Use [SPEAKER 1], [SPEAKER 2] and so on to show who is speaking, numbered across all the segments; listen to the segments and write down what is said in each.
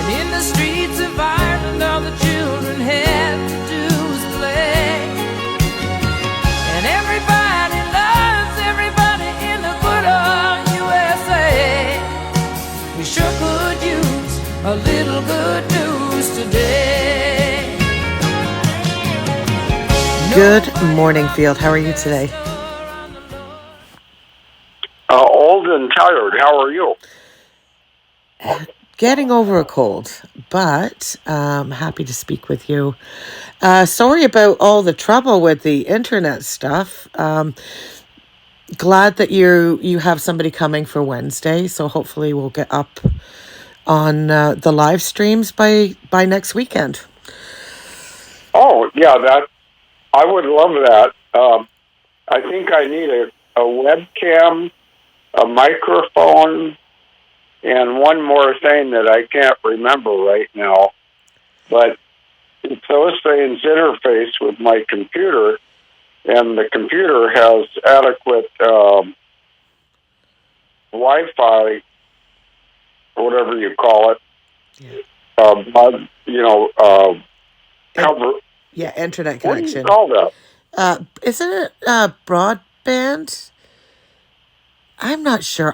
[SPEAKER 1] And in the streets of Ireland, all the children had to do was play. And everybody loves everybody in the good old USA. We sure could use a little good news today.
[SPEAKER 2] Good morning, Field. How are you today?
[SPEAKER 3] Old and tired. How are you?
[SPEAKER 2] Getting over a cold, but happy to speak with you. Sorry about all the trouble with the internet stuff. Glad that you have somebody coming for Wednesday, so hopefully we'll get up on the live streams by next weekend.
[SPEAKER 3] Oh, yeah, I would love that. I think I need a webcam, a microphone, and one more thing that I can't remember right now. But it's those things interface with my computer, and the computer has adequate Wi-Fi, whatever you call it, cover.
[SPEAKER 2] Yeah, internet
[SPEAKER 3] What do you
[SPEAKER 2] connection.
[SPEAKER 3] call that?
[SPEAKER 2] Isn't it broadband? I'm not sure.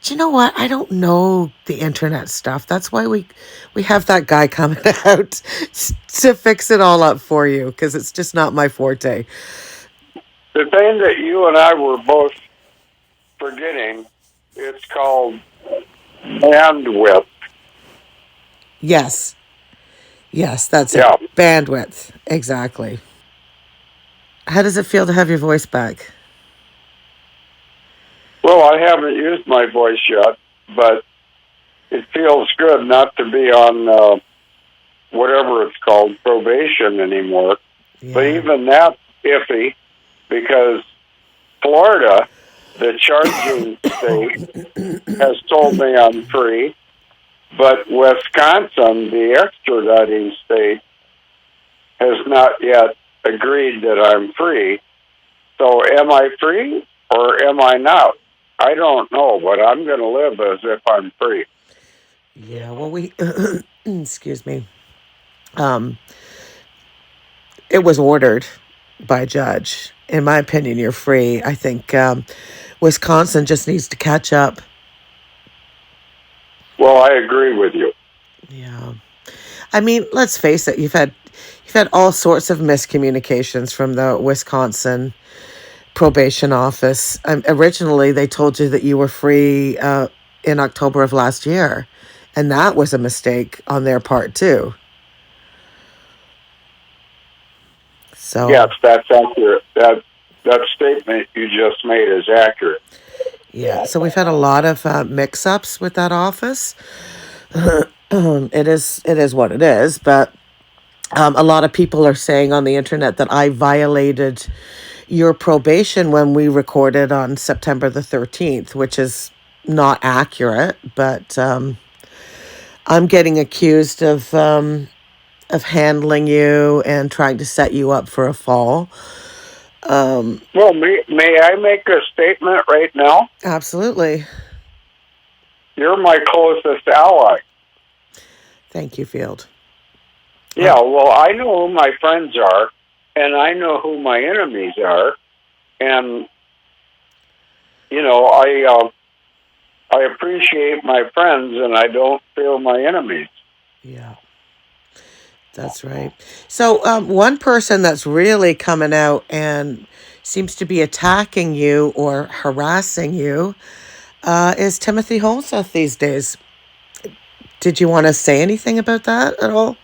[SPEAKER 2] Do you know what? I don't know the internet stuff. That's why we have that guy coming out to fix it all up for you, because it's just not my forte.
[SPEAKER 3] The thing that you and I were both forgetting, it's called bandwidth.
[SPEAKER 2] Yes, that's
[SPEAKER 3] Yeah.
[SPEAKER 2] it. Bandwidth, exactly. How does it feel to have your voice back?
[SPEAKER 3] Well, I haven't used my voice yet, but it feels good not to be on whatever it's called, probation anymore.
[SPEAKER 2] Yeah.
[SPEAKER 3] But even that's iffy, because Florida, the charging state, has told me I'm free, but Wisconsin, the extraditing state, has not yet agreed that I'm free. So am I free or am I not? I don't know, but I'm going to live as if I'm free.
[SPEAKER 2] Yeah, well, excuse me. It was ordered by a judge. In my opinion, you're free. I think Wisconsin just needs to catch up.
[SPEAKER 3] Well, I agree with you.
[SPEAKER 2] Yeah. I mean, let's face it, you've had all sorts of miscommunications from the Wisconsin probation office. Originally, they told you that you were free in October of last year, and that was a mistake on their part too. So
[SPEAKER 3] yes, that's accurate. That statement you just made is accurate.
[SPEAKER 2] yeah, so we've had a lot of mix-ups with that office. It is what it is, but a lot of people are saying on the internet that I violated your probation when we recorded on September the 13th, which is not accurate, but I'm getting accused of handling you and trying to set you up for a fall.
[SPEAKER 3] Well, may I make a statement right now?
[SPEAKER 2] Absolutely.
[SPEAKER 3] You're my closest ally.
[SPEAKER 2] Thank you, Field.
[SPEAKER 3] Yeah, well, I know who my friends are, and I know who my enemies are, and I appreciate my friends, and I don't feel my enemies.
[SPEAKER 2] Yeah, that's right. So one person that's really coming out and seems to be attacking you or harassing you is Timothy Holseth these days. Did you want to say anything about that at all?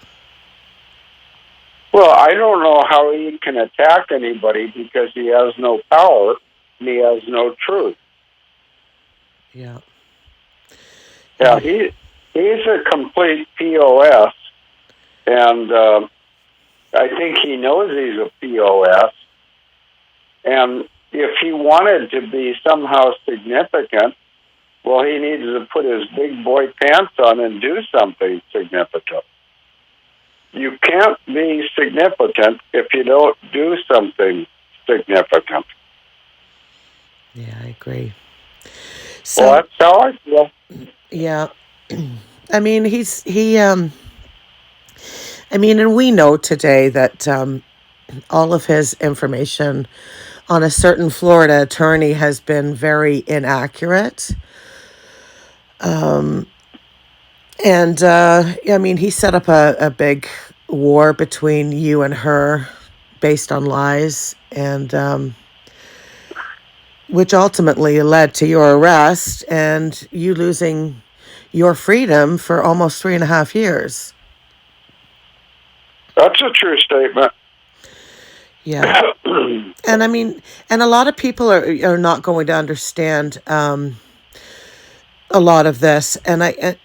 [SPEAKER 3] Well, I don't know how he can attack anybody because he has no power and he has no truth.
[SPEAKER 2] Yeah.
[SPEAKER 3] Yeah, he's a complete POS, and I think he knows he's a POS. And if he wanted to be somehow significant, well, he needs to put his big boy pants on and do something significant. You can't be significant if you don't do something significant.
[SPEAKER 2] Yeah, I agree. So,
[SPEAKER 3] well, that's how I feel.
[SPEAKER 2] Yeah. I mean, and we know today that all of his information on a certain Florida attorney has been very inaccurate. And I mean, he set up a big war between you and her based on lies, and which ultimately led to your arrest and you losing your freedom for almost 3.5 years.
[SPEAKER 3] That's a true statement.
[SPEAKER 2] Yeah. And I mean, and a lot of people are not going to understand a lot of this. And I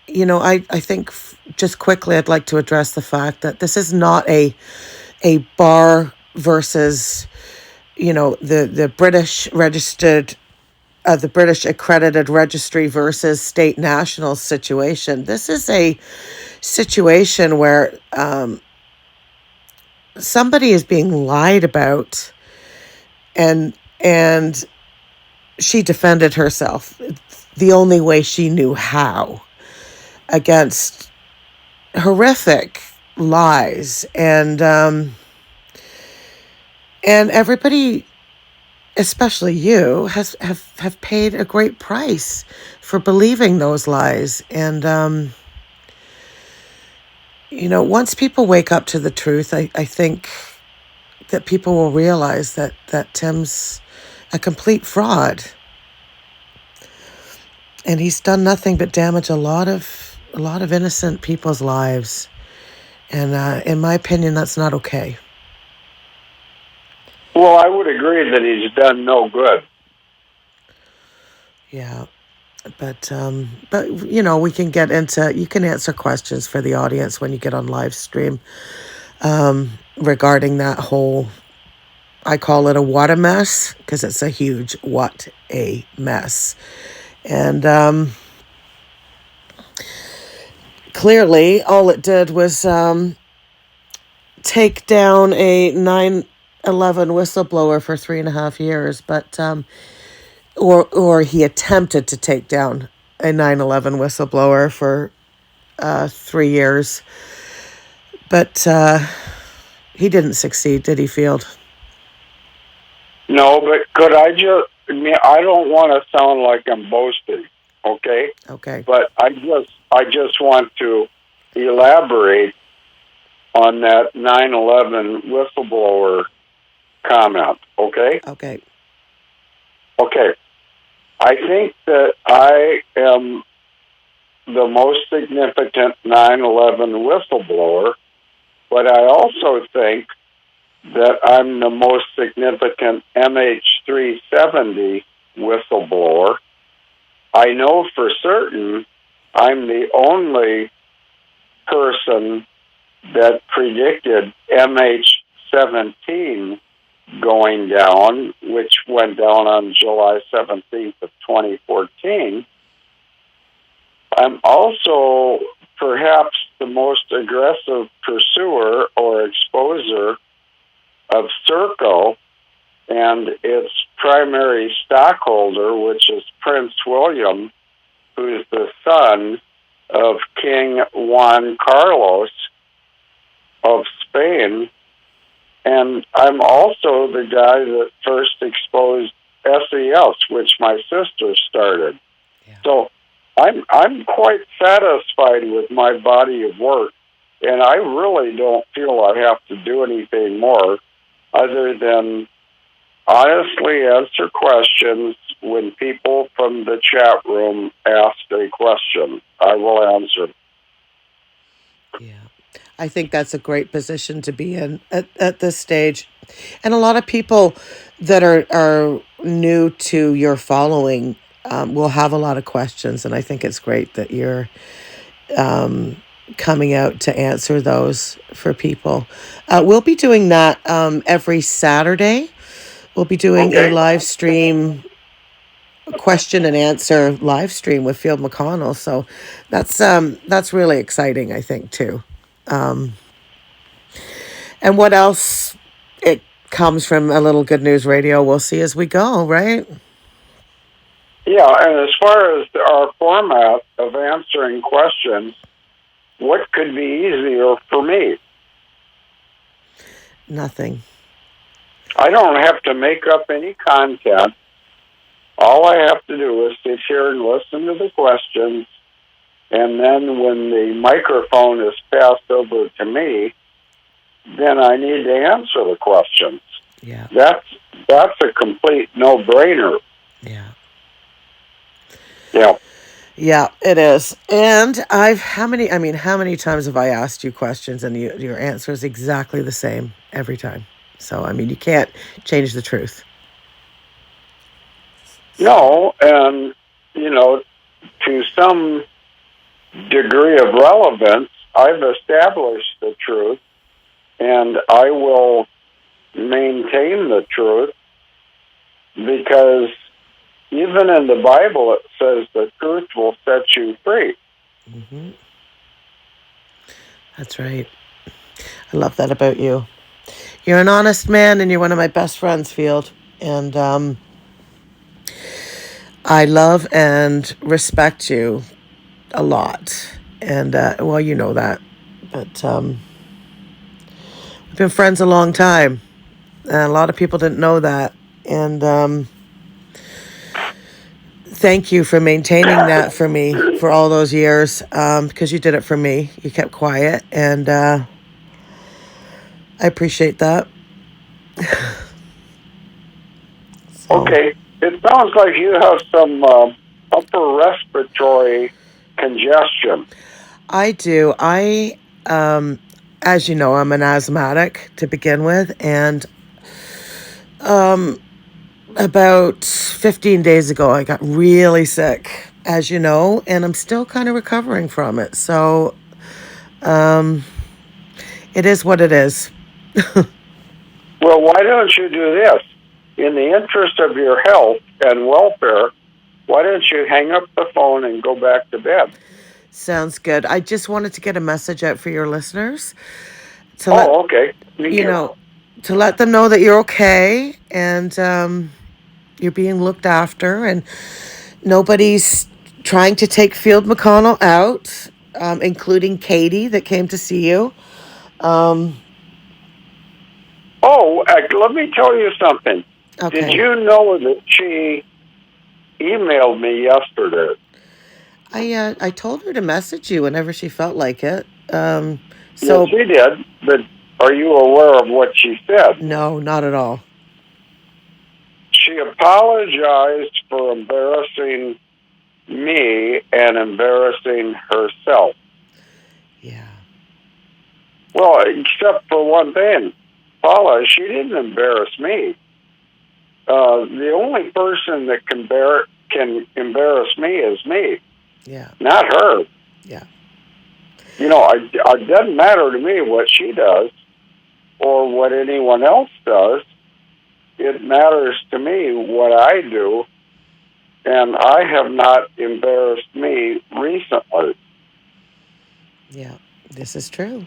[SPEAKER 2] think just quickly, I'd like to address the fact that this is not a bar versus, the British registered, the British accredited registry versus state national situation. This is a situation where somebody is being lied about, and she defended herself the only way she knew how against horrific lies, and everybody, especially you, have paid a great price for believing those lies. And once people wake up to the truth, I think that people will realize that Tim's a complete fraud, and he's done nothing but damage a lot of innocent people's lives. And in my opinion, that's not okay.
[SPEAKER 3] Well, I would agree that he's done no good.
[SPEAKER 2] Yeah. But we can get into, you can answer questions for the audience when you get on live stream regarding that whole, I call it a what a mess, because it's a huge what a mess. And clearly all it did was take down a 9/11 whistleblower for 3.5 years, but or he attempted to take down a 9/11 whistleblower for 3 years, but he didn't succeed, did he, Field?
[SPEAKER 3] No, but could I just? I don't want to sound like I'm boasting, okay?
[SPEAKER 2] Okay.
[SPEAKER 3] But I just want to elaborate on that 9/11 whistleblower comment, okay?
[SPEAKER 2] Okay.
[SPEAKER 3] Okay. I think that I am the most significant 9/11 whistleblower, but I also think that I'm the most significant MH370 whistleblower. I know for certain I'm the only person that predicted MH17 going down, which went down on July 17th of 2014. I'm also perhaps the most aggressive pursuer or exposer of Serco and its primary stockholder, which is Prince William, who is the son of King Juan Carlos of Spain. And I'm also the guy that first exposed SES, which my sister started.
[SPEAKER 2] Yeah.
[SPEAKER 3] So I'm quite satisfied with my body of work, and I really don't feel I have to do anything more other than honestly answer questions. When people from the chat room ask a question, I will answer.
[SPEAKER 2] Yeah. I think that's a great position to be in at this stage. And a lot of people that are new to your following will have a lot of questions. And I think it's great that you're coming out to answer those for people. We'll be doing that every Saturday. We'll be doing a live stream question and answer live stream with Field McConnell. So that's really exciting, I think, too. And what else it comes from a little Good News Radio, we'll see as we go, right?
[SPEAKER 3] Yeah, and as far as our format of answering questions, what could be easier for me?
[SPEAKER 2] Nothing.
[SPEAKER 3] I don't have to make up any content. All I have to do is sit here and listen to the questions, and then when the microphone is passed over to me, then I need to answer the questions.
[SPEAKER 2] Yeah.
[SPEAKER 3] That's a complete no-brainer.
[SPEAKER 2] Yeah.
[SPEAKER 3] Yeah.
[SPEAKER 2] Yeah, it is. And how many times have I asked you questions and your answer is exactly the same every time? So, I mean, you can't change the truth.
[SPEAKER 3] No, and, to some degree of relevance, I've established the truth, and I will maintain the truth, because even in the Bible it says the truth will set you free.
[SPEAKER 2] Mm-hmm. That's right. I love that about you. You're an honest man, and you're one of my best friends, Field. And I love and respect you a lot. And, well, you know that. But we've been friends a long time. And a lot of people didn't know that. And thank you for maintaining that for me for all those years, because you did it for me. You kept quiet, and I appreciate that. So,
[SPEAKER 3] Okay. It sounds like you have some upper respiratory congestion.
[SPEAKER 2] I do. As you know, I'm an asthmatic to begin with, and about 15 days ago, I got really sick, as you know, and I'm still kind of recovering from it. So, it is what it is.
[SPEAKER 3] Well, why don't you do this? In the interest of your health and welfare, why don't you hang up the phone and go back to bed?
[SPEAKER 2] Sounds good. I just wanted to get a message out for your listeners
[SPEAKER 3] Okay. Thank you.
[SPEAKER 2] To let them know that you're okay, and you're being looked after, and nobody's trying to take Field McConnell out, including Katie that came to see you.
[SPEAKER 3] Let me tell you something.
[SPEAKER 2] Okay.
[SPEAKER 3] Did you know that she emailed me yesterday?
[SPEAKER 2] I told her to message you whenever she felt like it.
[SPEAKER 3] Yes, she did, but are you aware of what she said?
[SPEAKER 2] No, not at all.
[SPEAKER 3] She apologized for embarrassing me and embarrassing herself.
[SPEAKER 2] Yeah.
[SPEAKER 3] Well, except for one thing. Paula, she didn't embarrass me. The only person that can embarrass me is me.
[SPEAKER 2] Yeah.
[SPEAKER 3] Not her.
[SPEAKER 2] Yeah.
[SPEAKER 3] It doesn't matter to me what she does or what anyone else does. It matters to me what I do, and I have not embarrassed me recently.
[SPEAKER 2] Yeah, this is true.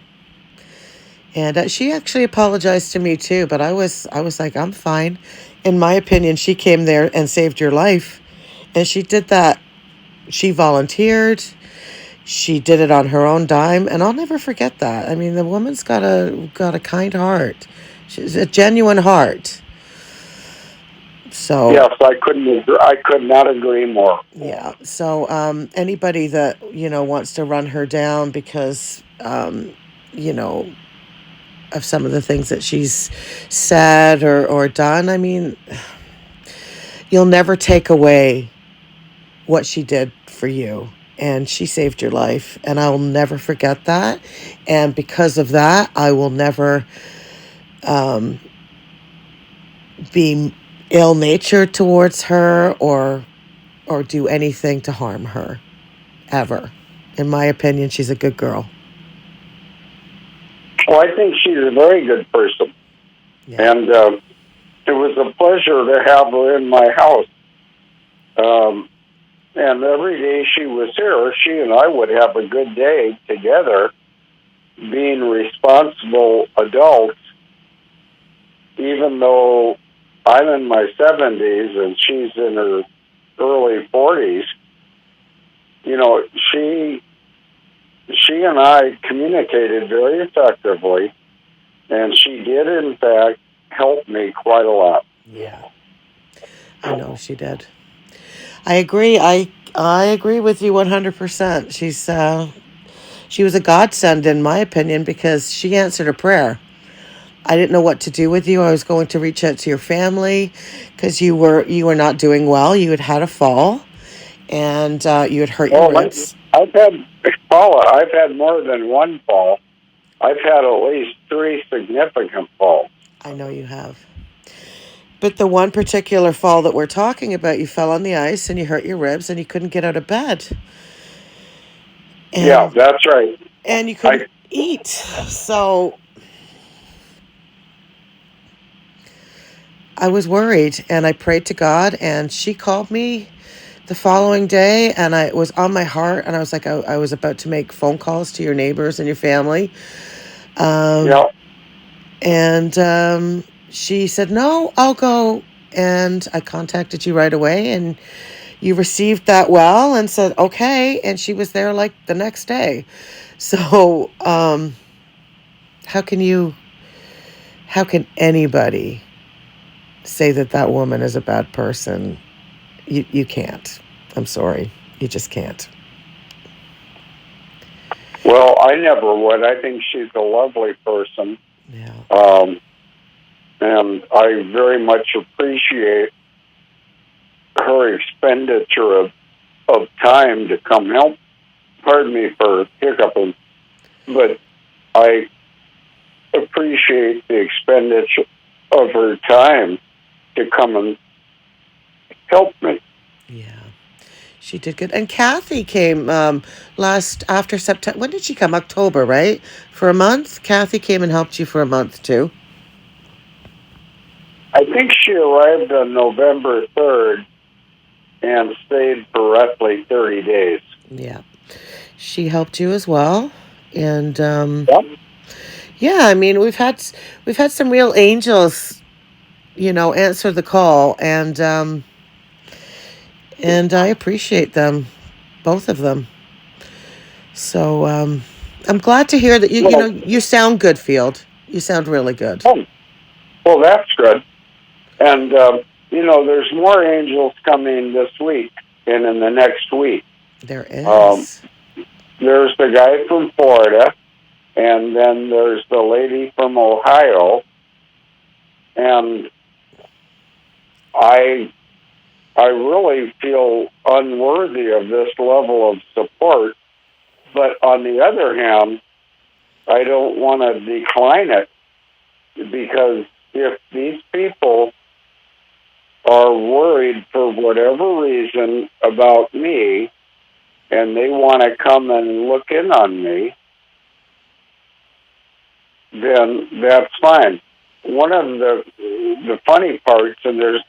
[SPEAKER 2] And she actually apologized to me too, but I was like, I'm fine. In my opinion, she came there and saved your life, and she did that. She volunteered. She did it on her own dime, and I'll never forget that. I mean, the woman's got a kind heart. She's a genuine heart. So
[SPEAKER 3] Yes, I could not agree more.
[SPEAKER 2] yeah. So anybody that wants to run her down because of some of the things that she's said or done, I mean, you'll never take away what she did for you. And she saved your life, and I will never forget that. And because of that, I will never be ill-natured towards her or do anything to harm her, ever. In my opinion, she's a good girl.
[SPEAKER 3] Well, I think she's a very good person.
[SPEAKER 2] Yeah.
[SPEAKER 3] And it was a pleasure to have her in my house. And every day she was here, she and I would have a good day together, being responsible adults, even though I'm in my 70s and she's in her early 40s. She she and I communicated very effectively, and she did, in fact, help me quite a lot.
[SPEAKER 2] Yeah. I know she did. I agree. I agree with you 100%. She was a godsend in my opinion because she answered a prayer. I didn't know what to do with you. I was going to reach out to your family because you were not doing well. You had had a fall, and you had hurt your
[SPEAKER 3] Oh,
[SPEAKER 2] ribs.
[SPEAKER 3] I've had, Paula, I've had more than one fall. I've had at least 3 significant falls.
[SPEAKER 2] I know you have. But the one particular fall that we're talking about, you fell on the ice and you hurt your ribs and you couldn't get out of bed.
[SPEAKER 3] Yeah,
[SPEAKER 2] And
[SPEAKER 3] that's right.
[SPEAKER 2] and you couldn't
[SPEAKER 3] I
[SPEAKER 2] eat. So I was worried and I prayed to God and she called me the following day and it was on my heart and I was like I was about to make phone calls to your neighbors and your family. Um,
[SPEAKER 3] Yeah.
[SPEAKER 2] and she said, "No, I'll go." And I contacted you right away and you received that well and said, "Okay." And she was there like the next day. So, how can you, how can anybody say that that woman is a bad person? You can't. I'm sorry. You just can't.
[SPEAKER 3] Well, I never would. I think she's a lovely person.
[SPEAKER 2] Yeah.
[SPEAKER 3] And I very much appreciate her expenditure of time to come help. Pardon me for hiccuping, but I appreciate the expenditure of her time to come and help me.
[SPEAKER 2] Yeah. She did good. And Kathy came last after September. When did she come? October, right? For a month? Kathy came and helped you for a month too.
[SPEAKER 3] I think she arrived on November 3rd and stayed for roughly 30 days.
[SPEAKER 2] Yeah. She helped you as well. And
[SPEAKER 3] Yep.
[SPEAKER 2] yeah, I mean, we've had some real angels, answer the call and I appreciate them, both of them. So I'm glad to hear that
[SPEAKER 3] Well,
[SPEAKER 2] you sound good, Field. You sound really good.
[SPEAKER 3] oh, well, that's good. And, there's more angels coming this week and in the next week.
[SPEAKER 2] There
[SPEAKER 3] Um,
[SPEAKER 2] is.
[SPEAKER 3] there's the guy from Florida, and then there's the lady from Ohio. And I really feel unworthy of this level of support. But on the other hand, I don't want to decline it because if these people are worried for whatever reason about me and they want to come and look in on me, then that's fine. One of the funny parts, and there's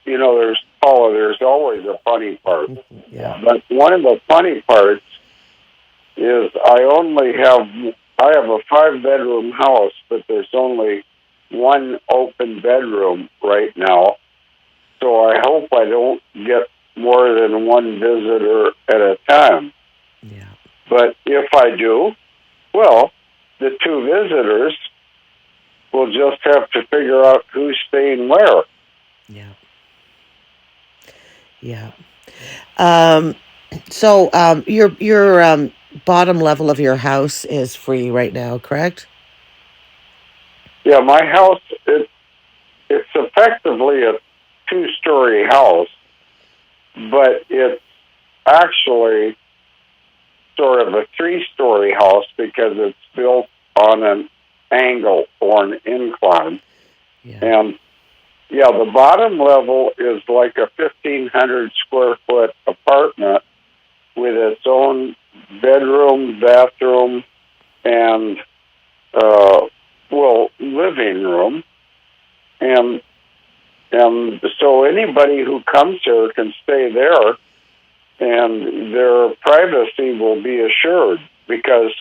[SPEAKER 3] Paula, there's always a funny part,
[SPEAKER 2] Yeah.
[SPEAKER 3] but one of the funny parts is I have a 5-bedroom house, but there's only one open bedroom right now. So I hope I don't get more than one visitor at a time.
[SPEAKER 2] Yeah.
[SPEAKER 3] But if I do, well, the 2 visitors will just have to figure out who's staying where.
[SPEAKER 2] Yeah. Yeah. Um, so your bottom level of your house is free right now, correct?
[SPEAKER 3] Yeah, my house, it's effectively a 2-story house, but it's actually sort of a 3-story house because it's built on an angle or an incline.
[SPEAKER 2] Yeah.
[SPEAKER 3] And yeah, the bottom level is like a 1,500 square foot apartment with its own bedroom, bathroom, and living room. And so anybody who comes here can stay there, and their privacy will be assured because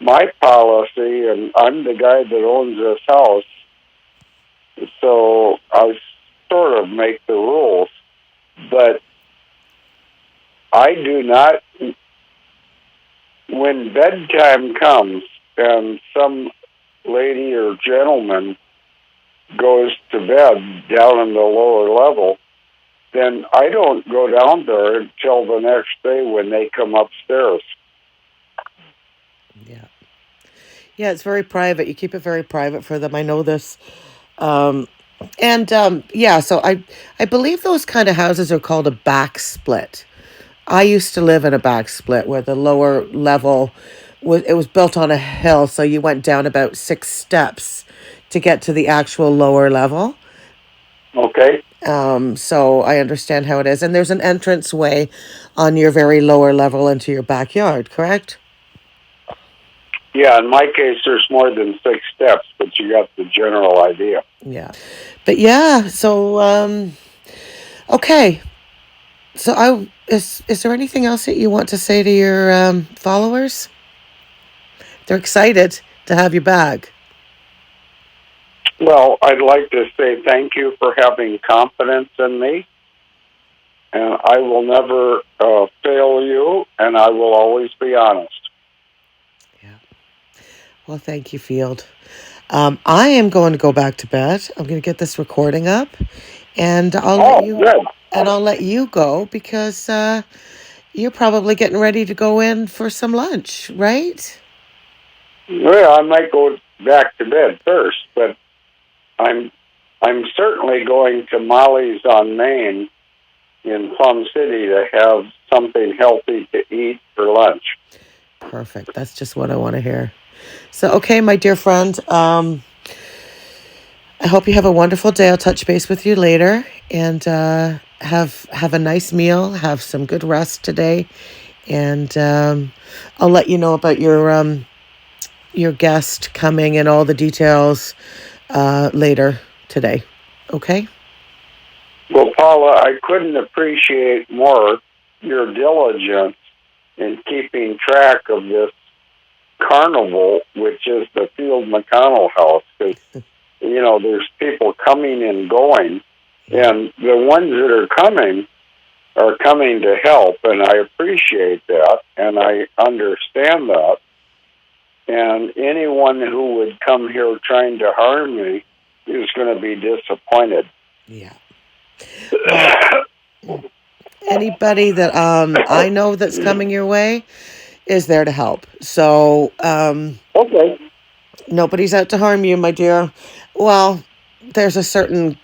[SPEAKER 3] my policy, and I'm the guy that owns this house, so I sort of make the rules, but I do not when bedtime comes and some lady or gentleman goes to bed down in the lower level, then I don't go down there until the next day when they come upstairs.
[SPEAKER 2] Yeah. Yeah, it's very private. You keep it very private for them. I know this. Yeah, so I believe those kind of houses are called a back split. I used to live in a back split where the lower level was built on a hill, so you went down about 6 steps to get to the actual lower level.
[SPEAKER 3] Okay?
[SPEAKER 2] So I understand how it is. And there's an entrance way on your very lower level into your backyard, correct?
[SPEAKER 3] Yeah, in my case, there's more than 6 steps, but you got the general idea.
[SPEAKER 2] Yeah. But yeah, so okay. So is there anything else that you want to say to your followers? They're excited to have you back.
[SPEAKER 3] Well, I'd like to say thank you for having confidence in me. And I will never fail you, and I will always be honest.
[SPEAKER 2] Well, thank you, Field. I am going to go back to bed. I'm going to get this recording up, and
[SPEAKER 3] Good.
[SPEAKER 2] I'll let you go because you're probably getting ready to go in for some lunch, right?
[SPEAKER 3] Well, I might go back to bed first, but I'm certainly going to Molly's on Main in Plum City to have something healthy to eat for lunch.
[SPEAKER 2] Perfect. That's just what I want to hear. So, okay, my dear friend, I hope you have a wonderful day. I'll touch base with you later, and have a nice meal. Have some good rest today, and I'll let you know about your guest coming and all the details later today. Okay?
[SPEAKER 3] Well, Paula, I couldn't appreciate more your diligence in keeping track of this carnival, which is the Field McConnell House, because there's people coming and going, and the ones that are coming to help, and I appreciate that, and I understand that. And anyone who would come here trying to harm me is going to be disappointed.
[SPEAKER 2] Yeah. Well, anybody that I know that's coming your way is there to help. So,
[SPEAKER 3] Okay.
[SPEAKER 2] nobody's out to harm you, my dear. Well, there's a certain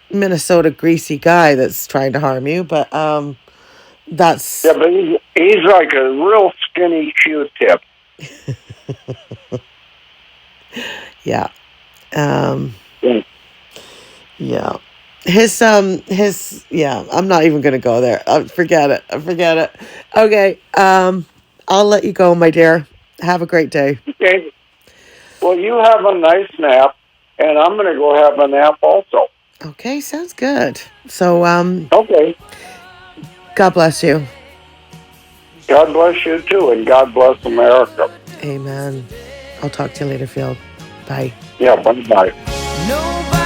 [SPEAKER 2] Minnesota greasy guy that's trying to harm you, but that's...
[SPEAKER 3] Yeah, but he's like a real skinny Q-tip.
[SPEAKER 2] Yeah.
[SPEAKER 3] Mm.
[SPEAKER 2] Yeah. Yeah, I'm not even going to go there. Forget it. Okay. I'll let you go, my dear. Have a great day.
[SPEAKER 3] Okay. Well, you have a nice nap, and I'm going to go have a nap also.
[SPEAKER 2] Okay, sounds good. So,
[SPEAKER 3] Okay.
[SPEAKER 2] God bless you.
[SPEAKER 3] God bless you, too, and God bless America.
[SPEAKER 2] Amen. I'll talk to you later, Phil. Bye.
[SPEAKER 3] Yeah, bye-bye.
[SPEAKER 1] Nobody